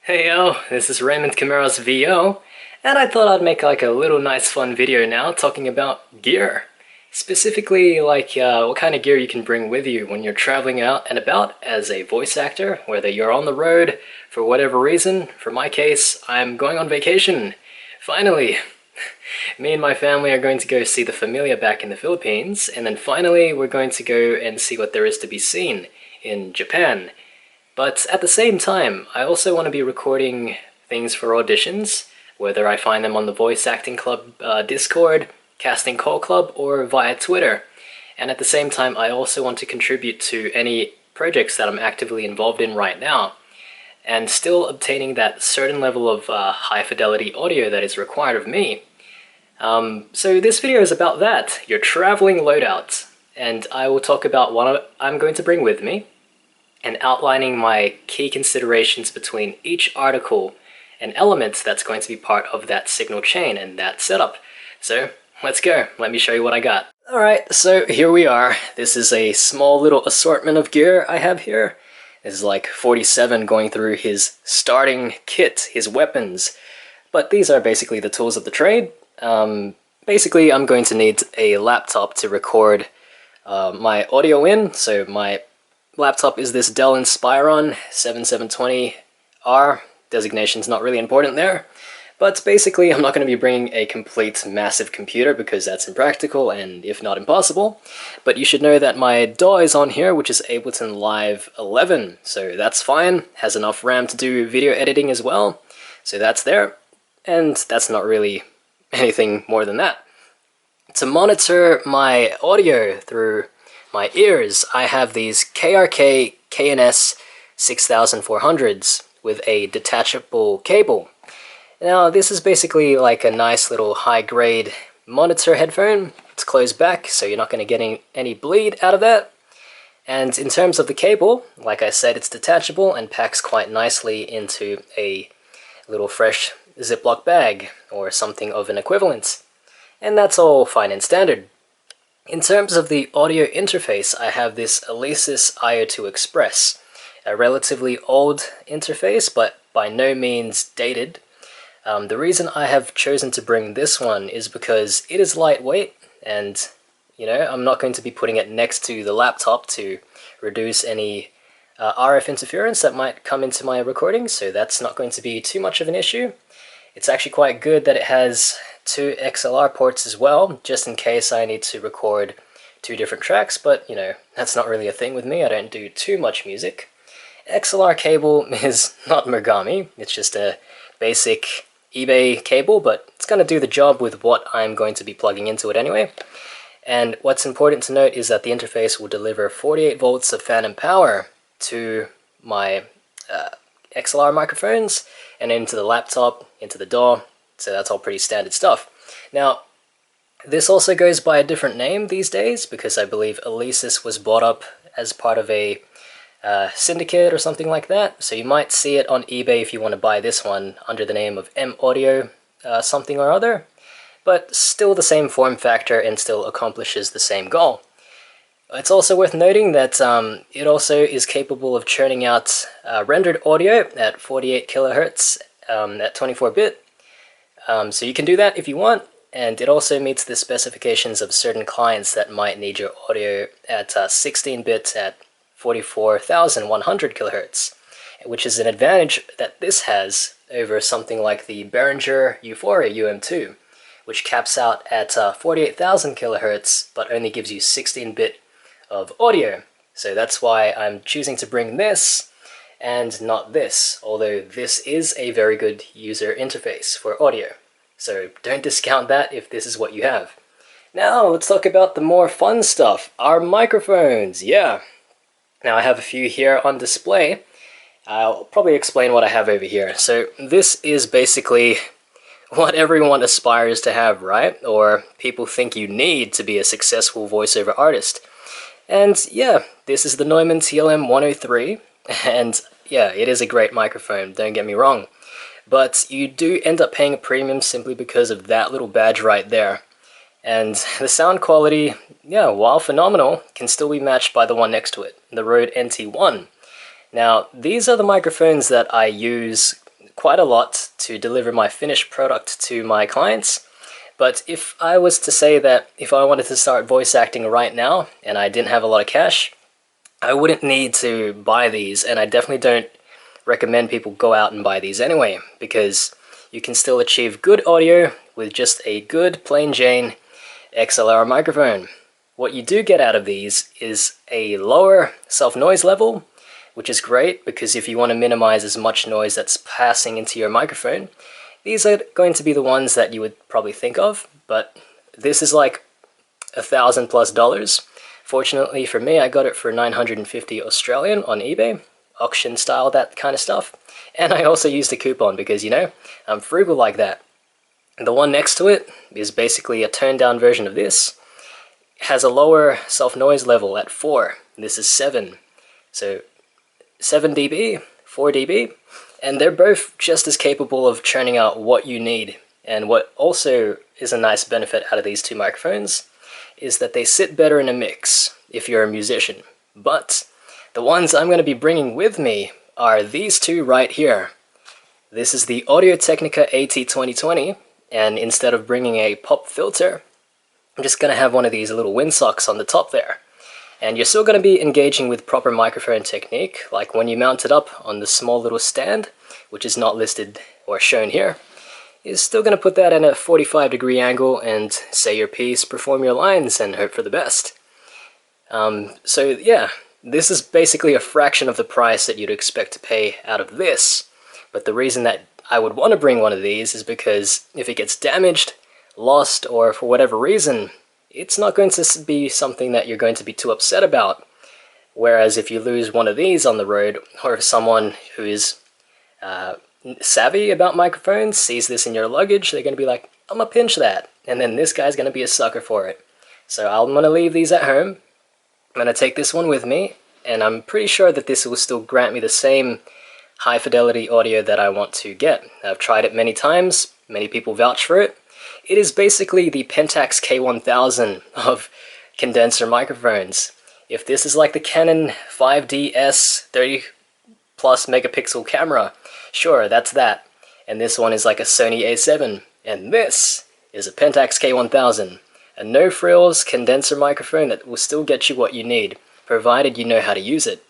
Hey yo, this is Raymond Camaro's VO, and I thought I'd make like a little nice fun video now talking about gear. Specifically what kind of gear you can bring with you when you're traveling out and about as a voice actor, whether you're on the road for whatever reason. For my case, I'm going on vacation. Finally! Me and my family are going to go see the Familia back in the Philippines, and then finally we're going to go and see what there is to be seen in Japan. But at the same time, I also want to be recording things for auditions, whether I find them on the Voice Acting Club Discord, Casting Call Club, or via Twitter. And at the same time, I also want to contribute to any projects that I'm actively involved in right now, and still obtaining that certain level of high fidelity audio that is required of me. So this video is about that, your traveling loadout, and I will talk about what I'm going to bring with me, and outlining my key considerations between each article and element that's going to be part of that signal chain and that setup. So let's go, let me show you what I got. Alright, so here we are. This is a small little assortment of gear I have here. This is like 47 going through his starting kit, his weapons. But these are basically the tools of the trade. Basically, I'm going to need a laptop to record my audio in, so my laptop is this Dell Inspiron 7720R. Designation's not really important there. But basically, I'm not going to be bringing a complete massive computer because that's impractical and if not impossible. But you should know that my DAW is on here, which is Ableton Live 11. So that's fine. Has enough RAM to do video editing as well. So that's there. And that's not really anything more than that. To monitor my audio through my ears, I have these KRK KNS 6400s with a detachable cable. Now this is basically like a nice little high-grade monitor headphone. It's closed back, so you're not going to get any bleed out of that. And in terms of the cable, like I said, it's detachable and packs quite nicely into a little fresh Ziploc bag or something of an equivalent. And that's all fine and standard. In terms of the audio interface, I have this Alesis IO2 Express, a relatively old interface, but by no means dated. The reason I have chosen to bring this one is because it is lightweight, and I'm not going to be putting it next to the laptop to reduce any RF interference that might come into my recording, so that's not going to be too much of an issue. It's actually quite good that it has 2 XLR ports as well, just in case I need to record 2 different tracks, but that's not really a thing with me. I don't do too much music. XLR cable is not Mergami, it's just a basic eBay cable, but it's going to do the job with what I'm going to be plugging into it anyway. And what's important to note is that the interface will deliver 48 volts of phantom power to my XLR microphones and into the laptop, into the DAW, so that's all pretty standard stuff. Now, this also goes by a different name these days because I believe Alesis was bought up as part of a syndicate or something like that, so you might see it on eBay if you want to buy this one under the name of M Audio something or other, but still the same form factor and still accomplishes the same goal. It's also worth noting that it also is capable of churning out rendered audio at 48 kHz at 24-bit. So you can do that if you want, and it also meets the specifications of certain clients that might need your audio at 16-bit at 44,100 kHz, which is an advantage that this has over something like the Behringer Euphoria UM2, which caps out at 48,000 kHz but only gives you 16-bit of audio. So that's why I'm choosing to bring this and not this, although this is a very good user interface for audio. So don't discount that if this is what you have. Now let's talk about the more fun stuff, our microphones, yeah. Now I have a few here on display. I'll probably explain what I have over here. So this is basically what everyone aspires to have, right? Or people think you need to be a successful voiceover artist. And yeah, this is the Neumann TLM 103, and yeah, it is a great microphone, don't get me wrong. But you do end up paying a premium simply because of that little badge right there. And the sound quality, yeah, while phenomenal, can still be matched by the one next to it, the Rode NT1. Now, these are the microphones that I use quite a lot to deliver my finished product to my clients. But if I was to say that if I wanted to start voice acting right now and I didn't have a lot of cash, I wouldn't need to buy these, and I definitely don't recommend people go out and buy these anyway, because you can still achieve good audio with just a good plain Jane XLR microphone. What you do get out of these is a lower self-noise level, which is great because if you want to minimize as much noise that's passing into your microphone, these are going to be the ones that you would probably think of, but this is like $1,000+. Fortunately for me, I got it for 950 Australian on eBay, auction style, that kind of stuff. And I also used a coupon because, you know, I'm frugal like that. The one next to it is basically a toned down version of this. It has a lower self-noise level at 4. This is 7. So 7 dB, 4 dB, and they're both just as capable of churning out what you need. And what also is a nice benefit out of these two microphones is that they sit better in a mix if you're a musician. But the ones I'm going to be bringing with me are these two right here. This is the Audio-Technica AT2020, and instead of bringing a pop filter, I'm just going to have one of these little windsocks on the top there. And you're still going to be engaging with proper microphone technique, like when you mount it up on the small little stand, which is not listed or shown here. You're still going to put that at a 45-degree angle and say your piece, perform your lines, and hope for the best. So yeah, this is basically a fraction of the price that you'd expect to pay out of this. But the reason that I would want to bring one of these is because if it gets damaged, lost, or for whatever reason, it's not going to be something that you're going to be too upset about. Whereas if you lose one of these on the road, or if someone who is savvy about microphones sees this in your luggage, they're going to be like, I'm gonna pinch that, and then this guy's going to be a sucker for it. So I'm going to leave these at home. I'm going to take this one with me, and I'm pretty sure that this will still grant me the same high fidelity audio that I want to get. I've tried it many times, many people vouch for it. It is basically the Pentax K1000 of condenser microphones. If this is like the Canon 5DS 30+ megapixel camera, sure, that's that. And this one is like a Sony A7. And this is a Pentax K1000. A no-frills condenser microphone that will still get you what you need, provided you know how to use it.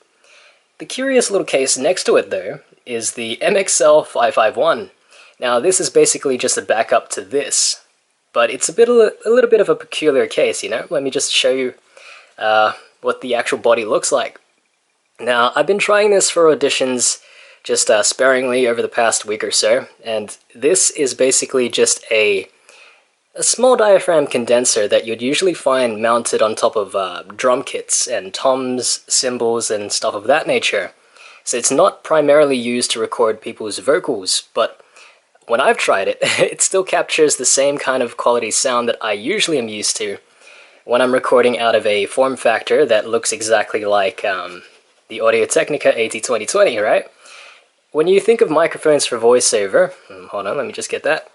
The curious little case next to it, though, is the MXL 551. Now, this is basically just a backup to this, but it's a little bit of a peculiar case, you know? Let me just show you what the actual body looks like. Now, I've been trying this for auditions just sparingly over the past week or so, and this is basically just a small diaphragm condenser that you'd usually find mounted on top of drum kits and toms, cymbals, and stuff of that nature. So it's not primarily used to record people's vocals, but when I've tried it, it still captures the same kind of quality sound that I usually am used to when I'm recording out of a form factor that looks exactly like the Audio-Technica AT2020, right? When you think of microphones for voiceover, hold on, let me just get that.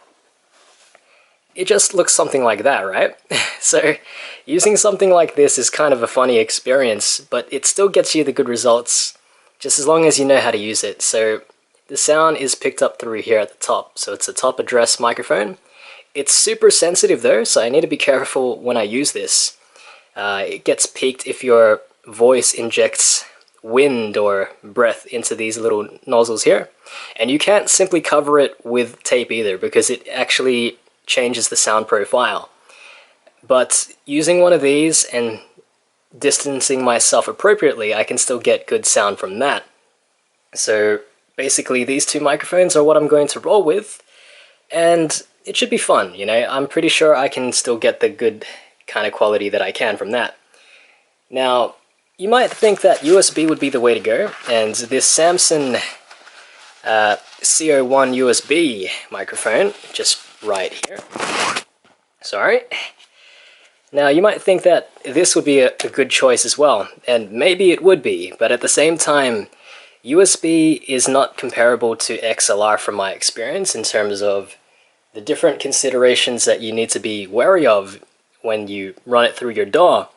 It just looks something like that, right? So using something like this is kind of a funny experience, but it still gets you the good results just as long as you know how to use it. So the sound is picked up through here at the top, so it's a top address microphone. It's super sensitive though, so I need to be careful when I use this. It gets peaked if your voice injects wind or breath into these little nozzles here. And you can't simply cover it with tape either, because it actually changes the sound profile. But using one of these and distancing myself appropriately, I can still get good sound from that. So basically these two microphones are what I'm going to roll with, and it should be fun, you know. I'm pretty sure I can still get the good kind of quality that I can from that. Now, you might think that USB would be the way to go, and this Samsung CO1 USB microphone, just right here. Sorry. Now, you might think that this would be a good choice as well, and maybe it would be, but at the same time, USB is not comparable to XLR from my experience in terms of the different considerations that you need to be wary of when you run it through your DAW.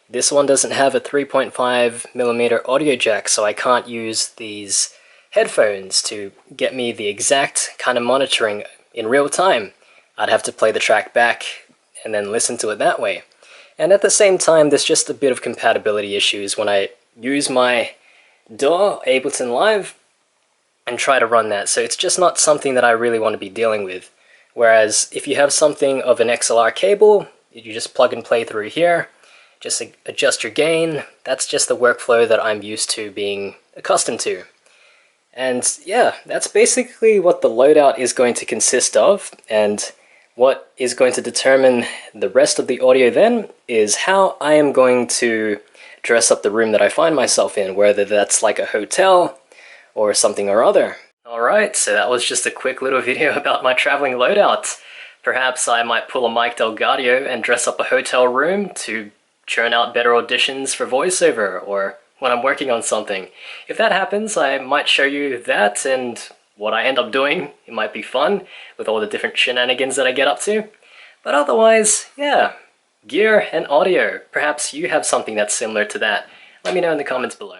This one doesn't have a 3.5mm audio jack, so I can't use these headphones to get me the exact kind of monitoring in real time. I'd have to play the track back and then listen to it that way. And at the same time, there's just a bit of compatibility issues when I use my DAW Ableton Live and try to run that. So it's just not something that I really want to be dealing with. Whereas if you have something of an XLR cable, you just plug and play through here, just adjust your gain. That's just the workflow that I'm used to being accustomed to. And yeah, that's basically what the loadout is going to consist of. And what is going to determine the rest of the audio then is how I am going to dress up the room that I find myself in, whether that's like a hotel or something or other. Alright, so that was just a quick little video about my traveling loadout. Perhaps I might pull a Mike Delgadio and dress up a hotel room to churn out better auditions for voiceover, or when I'm working on something. If that happens, I might show you that and what I end up doing. It might be fun with all the different shenanigans that I get up to. But otherwise, yeah, gear and audio. Perhaps you have something that's similar to that. Let me know in the comments below.